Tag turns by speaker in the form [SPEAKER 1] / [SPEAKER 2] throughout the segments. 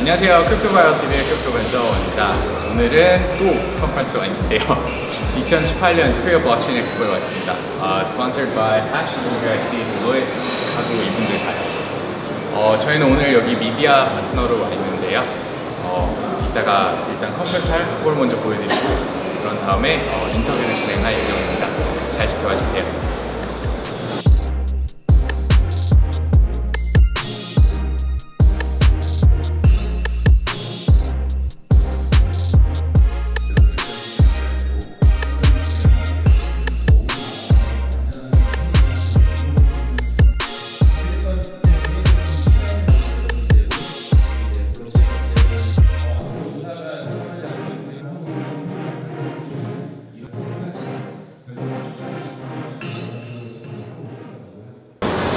[SPEAKER 1] 안녕하세요. CryptoviralTV의 크립토벤저원입니다. 오늘은 또 컨퍼런스가 있는데요. 2018년 Korea Blockchain Expo에 와 있습니다. Sponsored by Hash, WIC, Deloitte 하고 이분들 다요. 저희는 오늘 여기 미디어 파트너로 와 있는데요. 이따가 일단 컨퍼런스 할 걸 먼저 보여드리고 그런 다음에 인터뷰를 진행할 예정입니다. 잘 지켜봐 주세요.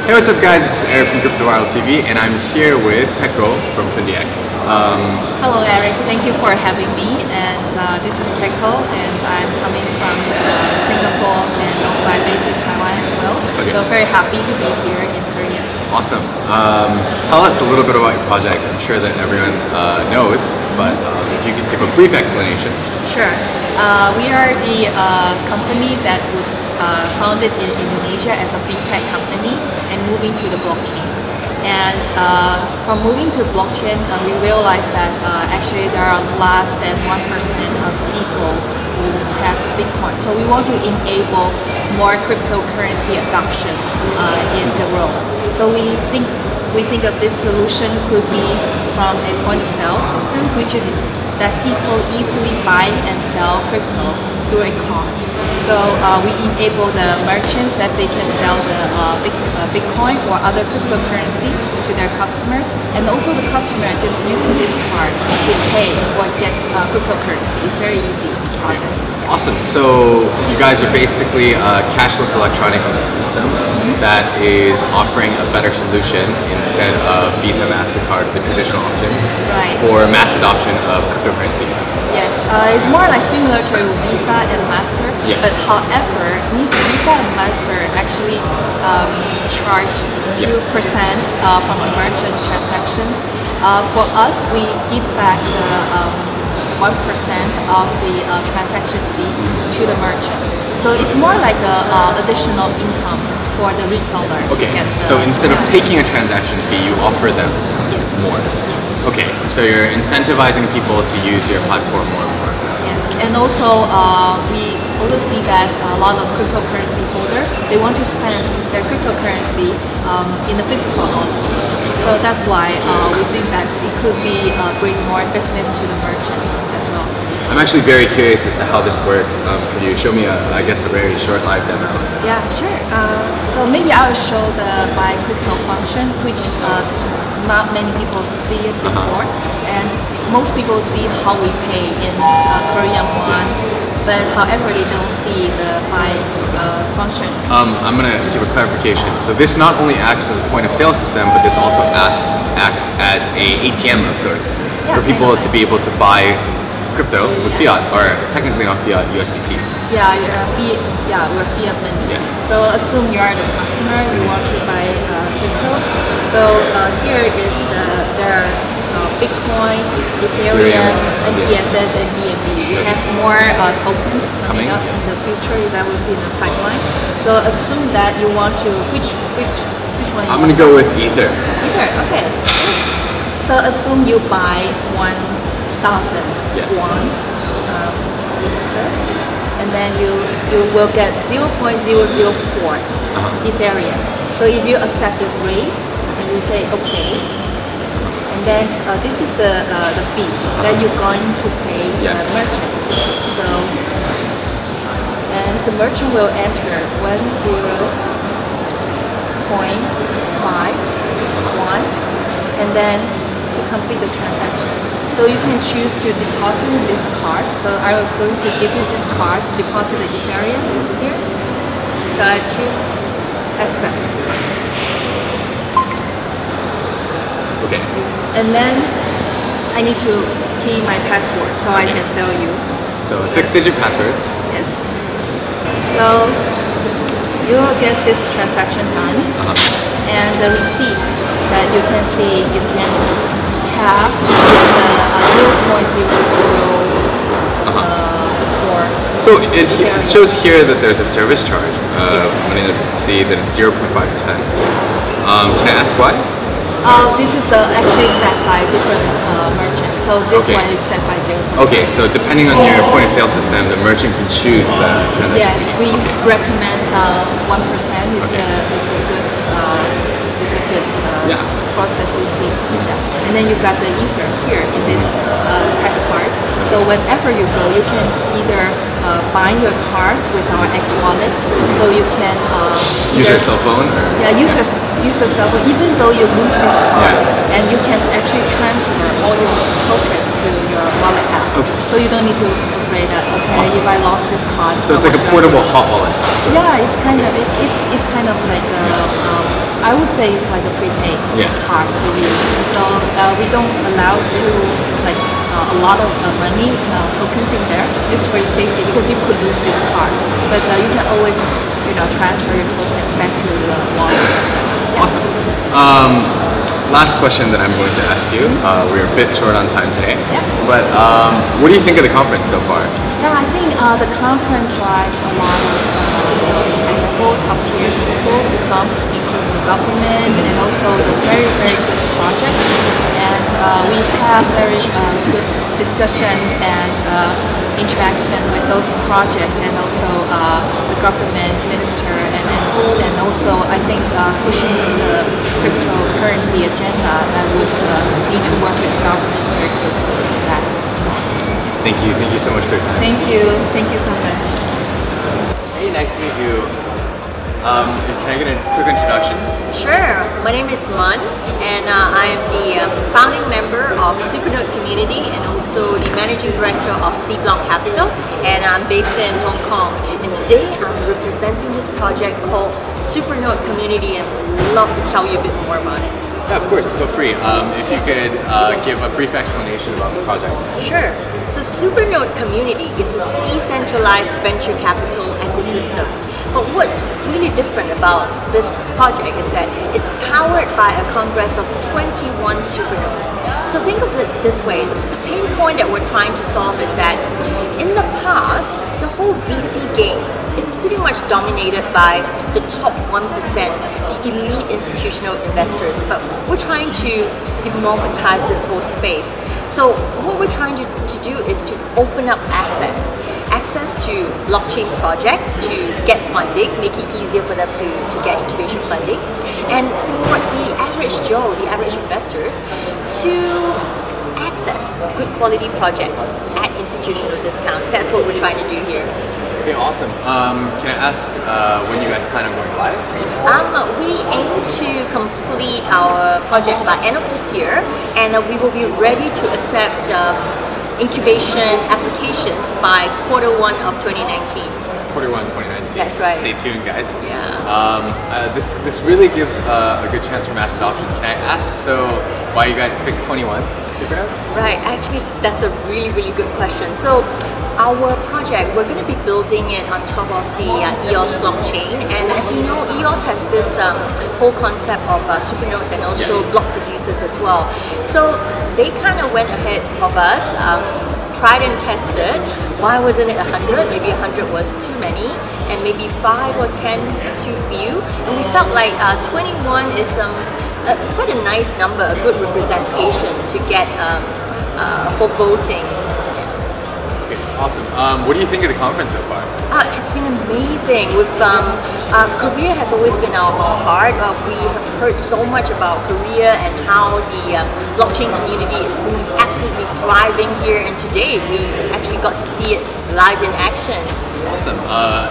[SPEAKER 2] Hey, what's up guys, this is Eric from CryptoviralTV and I'm here with Pekko from Korea Expo.
[SPEAKER 3] Hello Eric, thank you for having me, and this is Pekko and I'm coming from Singapore and also I'm based in Taiwan as well. Okay. So very happy to be here in Korea.
[SPEAKER 2] Awesome. Tell us a little bit about your project. I'm sure that everyone knows, but if you could give a brief explanation.
[SPEAKER 3] Sure. We are the company that would founded in Indonesia as a fintech company and moving to the blockchain. And from moving to blockchain, we realized that actually there are less than 1% of people who have Bitcoin. So we want to enable more cryptocurrency adoption in the world. So we think of this solution could be from a point of sale system, which is that people easily buy and sell crypto through a card. So we enable the merchants that they can sell the Bitcoin or other cryptocurrency to their customers, and also the customer just using this card to pay or get cryptocurrency. It's very easy process.
[SPEAKER 2] Awesome. So you guys are basically a cashless electronic system that is offering a better solution instead of Visa, MasterCard, the traditional options, for mass adoption of cryptocurrencies.
[SPEAKER 3] Yes, it's more like similar to Visa and Master, but however, Visa and Master actually charge 2% from a merchant transactions. For us, we give back the 1% of the transaction fee to the merchants. So it's more like a additional income for the retailer.
[SPEAKER 2] Okay, so instead of taking a transaction fee, you offer them more. Okay, so you're incentivizing people to use your platform more and more.
[SPEAKER 3] Yes, and also we also see that a lot of cryptocurrency holders, they want to spend their cryptocurrency in the physical only. So that's why we think that it could be bring more business to the merchants as well.
[SPEAKER 2] I'm actually very curious as to how this works. Could you show me, I guess, a very short live demo?
[SPEAKER 3] Yeah, sure. So maybe I'll show the buy crypto function, which not many people see it before, and most people see how we pay in Korean won, but however they don't see the buy function.
[SPEAKER 2] I'm going to give a clarification. So this not only acts as a point of sale system, but this also acts as a ATM of sorts for people to be able to buy crypto with fiat, or technically not fiat, USDT.
[SPEAKER 3] Yeah, we're fiat money.
[SPEAKER 2] Yes.
[SPEAKER 3] So assume you are the customer, you want to buy crypto. So here is there are Bitcoin, Ethereum, NPSS, and BNB. We have more tokens coming up in the future that we'll see in the pipeline. So assume that you want to, which one?
[SPEAKER 2] I'm going to go with Ether.
[SPEAKER 3] Ether, okay. So assume you buy 1,000 won, and then you will get 0.004 Ethereum. So if you accept the rate, and you say okay, and then this is the fee that you're going to pay the merchant. So, and the merchant will enter 10.51, and then to complete the transaction. So you can choose to deposit in this card. So I'm going to give you this card, deposit the Ethereum here. So I choose aspects.
[SPEAKER 2] Okay.
[SPEAKER 3] And then I need to key my password so I can sell you.
[SPEAKER 2] So a 6-digit password.
[SPEAKER 3] Yes. So you will get this transaction done, and the receipt that you can see, you can have the 0.004.
[SPEAKER 2] So it shows here that there's a service charge. When you see that it's 0.5%. Can I ask why?
[SPEAKER 3] This is actually set by different merchants. So this one is set by 0.5.
[SPEAKER 2] Okay, so depending on your point of sale system, the merchant can choose that.
[SPEAKER 3] Yes, we recommend 1% is a good processing fee. And then you got the ether here in this test card. So whenever you go, you can either bind your cards with our X wallet. So you can
[SPEAKER 2] use your cell phone.
[SPEAKER 3] Yeah, use your cell phone. Even though you lose these cards, and you can actually transfer all your tokens to your wallet app. Okay. So you don't need to be afraid that if I lost this card.
[SPEAKER 2] So it's like a portable hot wallet.
[SPEAKER 3] Yeah, it's kind of like I would say it's like a prepaid card for you. So we don't allow to like a lot of money tokens in there just for your safety because you could lose these cards. But you can always transfer your tokens back to the wallet. Yeah.
[SPEAKER 2] Awesome. Last question that I'm going to ask you. We're a bit short on time today.
[SPEAKER 3] Yeah.
[SPEAKER 2] But what do you think of the conference so far?
[SPEAKER 3] Yeah, I think the conference drives a lot of top tier people to come, including the government and also the very, very good projects. And we have very good discussion and interaction with those projects and also the government minister and also I think pushing the cryptocurrency agenda that would need to work with the government very closely with that.
[SPEAKER 2] Awesome. Thank you so much for your time.
[SPEAKER 3] Thank you so much.
[SPEAKER 2] Hey, nice to meet you. Can I get a quick introduction?
[SPEAKER 4] Sure. My name is Mun, and I am the founding member of Supernode Community and also the managing director of C-Block Capital, and I'm based in Hong Kong. And today I'm representing this project called Supernode Community, and I'd love to tell you a bit more about it.
[SPEAKER 2] Yeah, of course, feel free. If you could give a brief explanation about the project.
[SPEAKER 4] Sure. So Supernode Community is a decentralized venture capital ecosystem. But what's really different about this project is that it's powered by a congress of 21 supernodes. So think of it this way, the pain point that we're trying to solve is that in the past, the whole VC game, it's pretty much dominated by the top 1%, the elite institutional investors. But we're trying to democratize this whole space. So what we're trying to do is to open up access to blockchain projects to get funding, make it easier for them to get incubation funding, and for the average Joe, the average investors, to access good quality projects at institutional discounts. That's what we're trying to do here.
[SPEAKER 2] Okay, awesome. Can I ask when you guys plan on going live?
[SPEAKER 4] We aim to complete our project by end of this year, and we will be ready to accept incubation applications by Q1 of 2019.
[SPEAKER 2] Q1 2019.
[SPEAKER 4] That's right.
[SPEAKER 2] Stay tuned, guys.
[SPEAKER 4] Yeah.
[SPEAKER 2] This really gives a good chance for mass adoption. Can I ask why you guys picked 21 supernodes?
[SPEAKER 4] Right. Actually, that's a really, really good question. So our project, we're going to be building it on top of the EOS blockchain, and as you know, EOS has this whole concept of supernodes and also block producers as well. So they kind of went ahead of us, tried and tested. Why wasn't it 100? Maybe 100 was too many, and maybe 5 or 10 too few. And we felt like 21 is quite a nice number, a good representation to get for voting.
[SPEAKER 2] Awesome. What do you think of the conference so far?
[SPEAKER 4] It's been amazing. Korea has always been our heart. We have heard so much about Korea and how the blockchain community is absolutely thriving here. And today we actually got to see it live in action.
[SPEAKER 2] Awesome.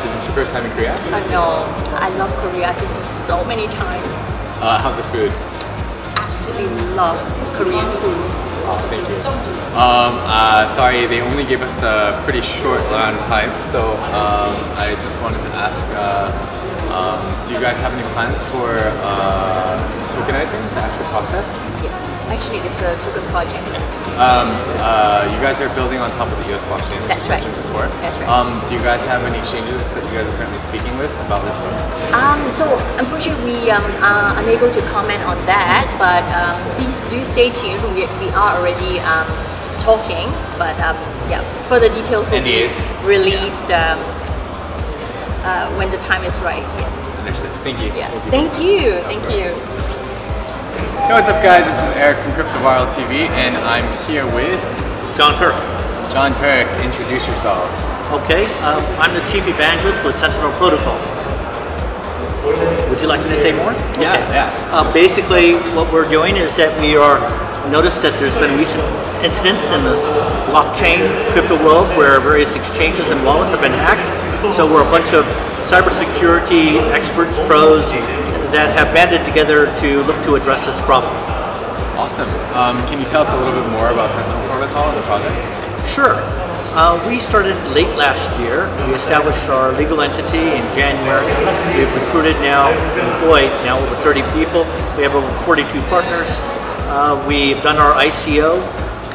[SPEAKER 2] Is this your first time in Korea?
[SPEAKER 4] No, I love Korea. I've been here so many times.
[SPEAKER 2] How's the food?
[SPEAKER 4] Absolutely love Korean food.
[SPEAKER 2] Oh, thank you. Sorry, they only gave us a pretty short amount of time, so I just wanted to ask, do you guys have any plans for tokenizing the actual process?
[SPEAKER 4] Yes. Actually, it's a token project.
[SPEAKER 2] You guys are building on top of the US blockchain.
[SPEAKER 4] That's right.
[SPEAKER 2] Before.
[SPEAKER 4] That's right.
[SPEAKER 2] Do you guys have any exchanges that you guys are currently speaking with about this thing?
[SPEAKER 4] So unfortunately, we are unable to comment on that. But please do stay tuned. We are already talking. But yeah, further details will be released when the time is right. Yes.
[SPEAKER 2] Understood. Thank you.
[SPEAKER 4] Yeah. Thank you. Thank you.
[SPEAKER 1] Hey, what's up guys? This is Eric from CryptoviralTV and I'm here with
[SPEAKER 5] John Kirk.
[SPEAKER 1] John Kirk. Introduce yourself.
[SPEAKER 5] Okay, I'm the Chief Evangelist with Sentinel Protocol. Would you like me to say more?
[SPEAKER 1] Yeah,
[SPEAKER 5] Okay.
[SPEAKER 1] yeah.
[SPEAKER 5] Basically, what we're doing is that we are noticed that there's been recent incidents in this blockchain crypto world where various exchanges and wallets have been hacked. So we're a bunch of cybersecurity experts, pros, that have banded together to look to address this problem.
[SPEAKER 1] Awesome. Can you tell us a little bit more about Sentinel Protocol as a project?
[SPEAKER 5] Sure. We started late last year. We established our legal entity in January. We've recruited employed over 30 people. We have over 42 partners. We've done our ICO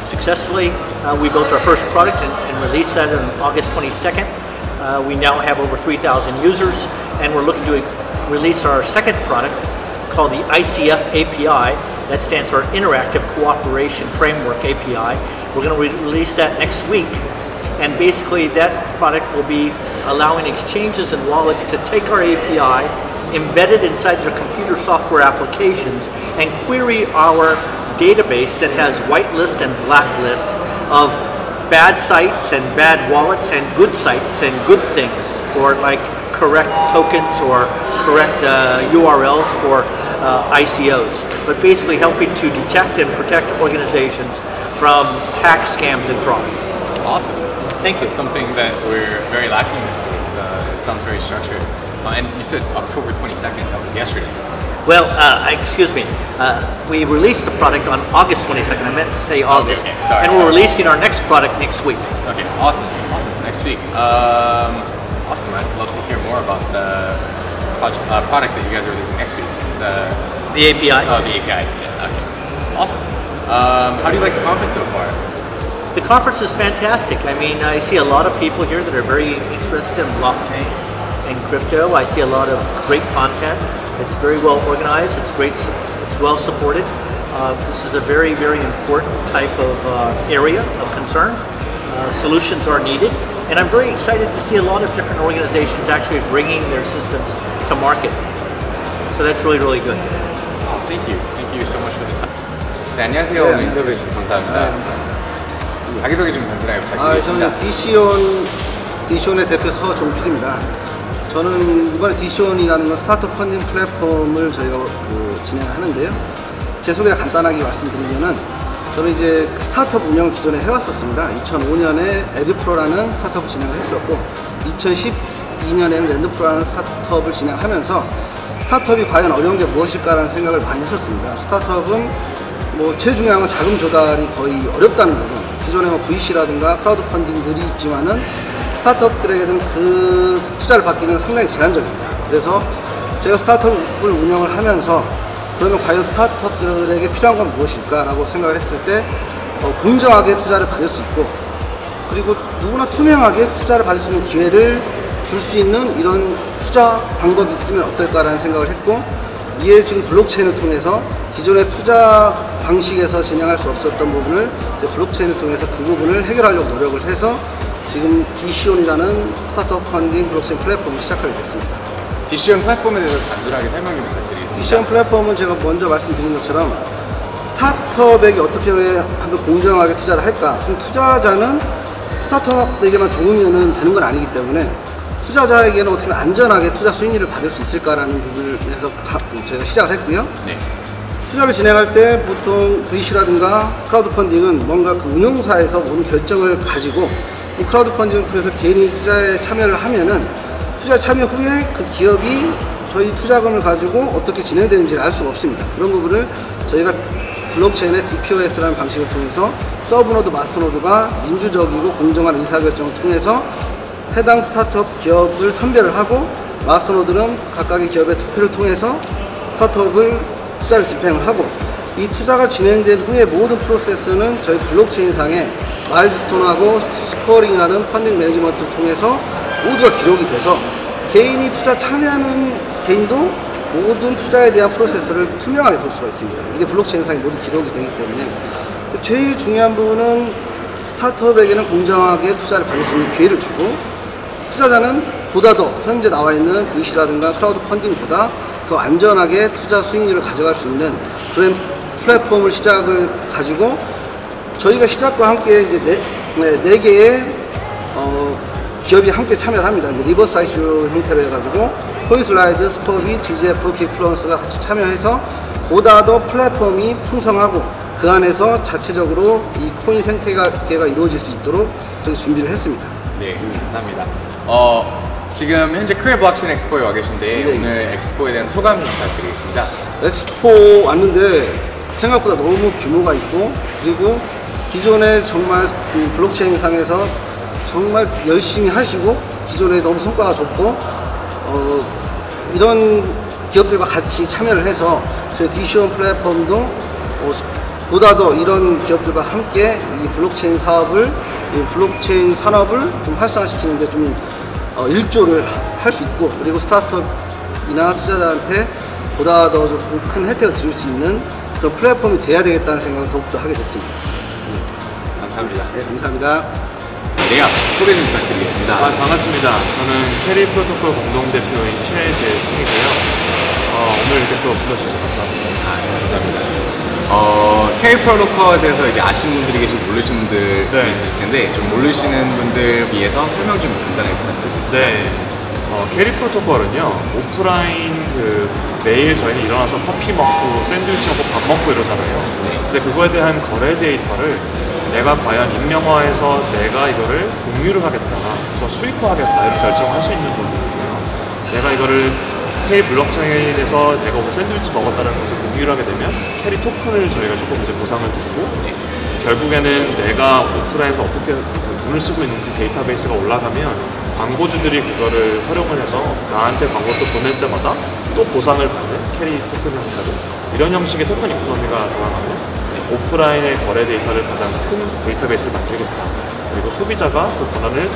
[SPEAKER 5] successfully. We built our first product and released that on August 22nd. We now have over 3,000 users, and we're looking to release our second product called the ICF API. That stands for Interactive Cooperation Framework API. We're going to release that next week, and basically that product will be allowing exchanges and wallets to take our API, embed it inside their computer software applications, and query our database that has whitelist and blacklist of bad sites and bad wallets and good sites and good things, or like correct tokens or correct URLs for ICOs, but basically helping to detect and protect organizations from hack scams and fraud.
[SPEAKER 1] Awesome.
[SPEAKER 5] Thank you.
[SPEAKER 1] It's something that we're very lacking in this space. It sounds very structured. And you said October 22nd, that was yesterday.
[SPEAKER 5] Well, excuse me. We released the product on August 22nd. I meant to say August.
[SPEAKER 1] Okay, sorry.
[SPEAKER 5] And we're releasing our next product next week.
[SPEAKER 1] Okay, awesome. Next week. Awesome. I'd love to hear more about the product that you guys are releasing next week.
[SPEAKER 5] The API.
[SPEAKER 1] Oh, the API. Yeah, okay. Awesome. How do you like the conference so far?
[SPEAKER 5] The conference is fantastic. I mean, I see a lot of people here that are very interested in blockchain and crypto. I see a lot of great content. It's very well organized. It's great. It's well supported. This is a very, very important type of area of concern. Solutions are needed, and I'm very excited to see a lot of different organizations actually bringing their systems to market. So that's really, really good.
[SPEAKER 1] Thank you so much for the time. 네, 안녕하세요.
[SPEAKER 6] 네,
[SPEAKER 1] 오늘 인터뷰 주셔서 감사합니다. 자기소개 좀 간단하게 부탁드리겠습니다.
[SPEAKER 6] 저는 디시온의 대표 서종필입니다. 저는 이번에 디시온이라는 건 스타트업 펀딩 플랫폼을 저희가 진행을 하는데요. 제 소개 간단하게 말씀드리면은 저는 이제 스타트업 운영을 기존에 해왔었습니다. 2005년에 에드프로라는 스타트업을 진행을 했었고 2012년에는 랜드프로라는 스타트업을 진행하면서 스타트업이 과연 어려운 게 무엇일까라는 생각을 많이 했었습니다. 스타트업은 제일 중요한 건 자금 조달이 거의 어렵다는 부분. 기존에 VC라든가 크라우드 펀딩들이 있지만은 스타트업들에게는 그 투자를 받기는 상당히 제한적입니다. 그래서 제가 스타트업을 운영을 하면서 그러면 과연 스타트업들에게 필요한 건 무엇일까라고 생각을 했을 때 공정하게 투자를 받을 수 있고 그리고 누구나 투명하게 투자를 받을 수 있는 기회를 줄 수 있는 이런 투자 방법이 있으면 어떨까라는 생각을 했고 이에 지금 블록체인을 통해서 기존의 투자 방식에서 진행할 수 없었던 부분을 블록체인을 통해서 그 부분을 해결하려고 노력을 해서 지금 디시온이라는 스타트업 펀딩 블록체인 플랫폼을 시작하게 됐습니다.
[SPEAKER 1] 디시온 플랫폼에 대해서 간단하게 설명 좀 부탁드리겠습니다.
[SPEAKER 6] 디시온 플랫폼은 제가 먼저 말씀드린 것처럼 스타트업에게 어떻게 하면 공정하게 투자를 할까? 그럼 투자자는 스타트업에게만 좋으면 되는 건 아니기 때문에 투자자에게는 어떻게 안전하게 투자 수익률을 받을 수 있을까라는 부분에서 제가 시작을 했고요.
[SPEAKER 1] 네.
[SPEAKER 6] 투자를 진행할 때 보통 VC라든가 크라우드 펀딩은 뭔가 그 운용사에서 모든 결정을 가지고 크라우드 펀딩을 통해서 개인이 투자에 참여를 하면은 투자 참여 후에 그 기업이 저희 투자금을 가지고 어떻게 진행되는지를 알 수가 없습니다. 그런 부분을 저희가 블록체인의 DPoS라는 방식을 통해서 서브노드, 마스터노드가 민주적이고 공정한 의사결정을 통해서 해당 스타트업 기업을 선별을 하고 마스터노드는 각각의 기업의 투표를 통해서 스타트업을 투자를 집행을 하고 이 투자가 진행된 후에 모든 프로세스는 저희 블록체인상에 마일스톤하고 스코어링이라는 펀딩 매니지먼트를 통해서 모두가 기록이 돼서 개인이 투자 참여하는 개인도 모든 투자에 대한 프로세스를 투명하게 볼 수가 있습니다. 이게 블록체인상에 모두 기록이 되기 때문에 제일 중요한 부분은 스타트업에게는 공정하게 투자를 받을 수 있는 기회를 주고 투자자는 보다 더 현재 나와 있는 VC라든가 크라우드 펀딩보다 더 안전하게 투자 수익률을 가져갈 수 있는 그런 플랫폼을 시작을 가지고 저희가 시작과 함께 이제 네 개의 기업이 함께 참여를 합니다. 이제 리버스 이슈 형태로 해가지고 코인슬라이드, 스퍼비, GGF, 킥플러스가 같이 참여해서 보다 더 플랫폼이 풍성하고 그 안에서 자체적으로 이 코인 생태계가 이루어질 수 있도록 저희 준비를 했습니다.
[SPEAKER 1] 네, 감사합니다. 지금 현재 코리아 블록체인 엑스포에 와 계신데
[SPEAKER 6] 네.
[SPEAKER 1] 오늘 엑스포에 대한 소감 좀 부탁드리겠습니다.
[SPEAKER 6] 엑스포 왔는데 생각보다 너무 규모가 있고 그리고 기존에 정말 블록체인 상에서 정말 열심히 하시고 기존에 너무 성과가 좋고 이런 기업들과 같이 참여를 해서 저희 디시온 플랫폼도 보다 더 이런 기업들과 함께 이 블록체인 사업을 이 블록체인 산업을 좀 활성화시키는데 좀 일조를 할 수 있고 그리고 스타트업이나 투자자한테 보다 더 큰 혜택을 드릴 수 있는 그런 플랫폼이 돼야 되겠다는 생각을 더욱더 하게 됐습니다.
[SPEAKER 1] 감사합니다.
[SPEAKER 6] 네, 감사합니다.
[SPEAKER 1] 네, 소개 좀 부탁드리겠습니다.
[SPEAKER 7] 반갑습니다. 저는 캐리 프로토콜 공동대표인 최재승이고요. 오늘 이렇게 또 불러주셔서 감사합니다.
[SPEAKER 1] 감사합니다. 캐리 프로토콜에 대해서 이제 아시는 분들이 계시고 모르시는 분들이
[SPEAKER 7] 네.
[SPEAKER 1] 있으실 텐데 좀 모르시는 분들 위해서 설명 좀 간단하게 부탁드리겠습니다.
[SPEAKER 7] 네. 캐리 프로토콜은요, 오프라인 매일 저희는 일어나서 커피 먹고 샌드위치 먹고 밥 먹고 이러잖아요.
[SPEAKER 1] 네.
[SPEAKER 7] 근데 그거에 대한 거래 데이터를 내가 과연 익명화해서 내가 이거를 공유를 하겠다, 그래서 수익화하겠다 이렇게 결정할 수 있는 부분이에요. 내가 이거를 캐리 블록체인에서 내가 오늘 샌드위치 먹었다는 것을 공유를 하게 되면 캐리 토큰을 저희가 조금 이제 보상을 드리고 결국에는 내가 오프라인에서 어떻게 돈을 쓰고 있는지 데이터베이스가 올라가면 광고주들이 그거를 활용을 해서 나한테 광고를 또 보낼 때마다 또 보상을 받는 캐리 토큰 형태로 이런 형식의 토큰 이코노미가 돌아가면 오프라인의 거래 데이터를 가장 큰 데이터베이스를 만들겠다. 그리고 소비자가 그 권한을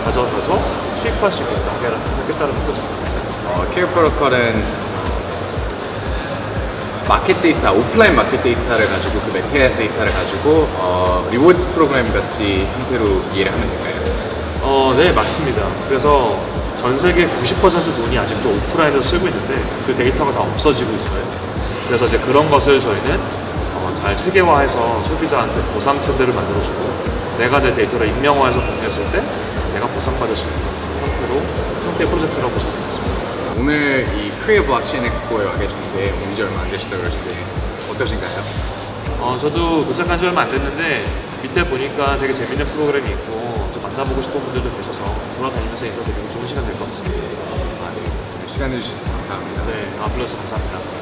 [SPEAKER 7] 가져가서 수익화할 수 있겠다. 하겠다는 뜻입니다.
[SPEAKER 1] 캐리 프로토콜은 마켓 데이터, 오프라인 마켓 데이터를 가지고 그 메타 데이터를 가지고 리워드 프로그램 같이 형태로 이해를 하면 될까요?
[SPEAKER 7] 네, 맞습니다. 그래서 전 세계 90% 돈이 아직도 오프라인에서 쓰고 있는데 그 데이터가 다 없어지고 있어요. 그래서 이제 그런 것을 저희는 잘 체계화해서 소비자한테 보상 체제를 만들어주고 내가 내 데이터를 익명화해서 공유했을 때 내가 보상받을 수 있는 형태의 프로젝트라고 보시면 되겠습니다.
[SPEAKER 1] 오늘 이 코리아 블록체인 엑스포에 와 계신데 온 지 얼마 안 되시다고 그러시는데 어떠신가요?
[SPEAKER 7] 저도 도착한 지 얼마 안 됐는데 밑에 보니까 되게 재밌는 프로그램이 있고 좀 만나보고 싶은 분들도 계셔서 돌아다니면서 인사드리고 좋은 시간 될 것 같습니다.
[SPEAKER 1] 네. 시간 내주셔서 감사합니다.
[SPEAKER 7] 네, 불러주셔서 감사합니다.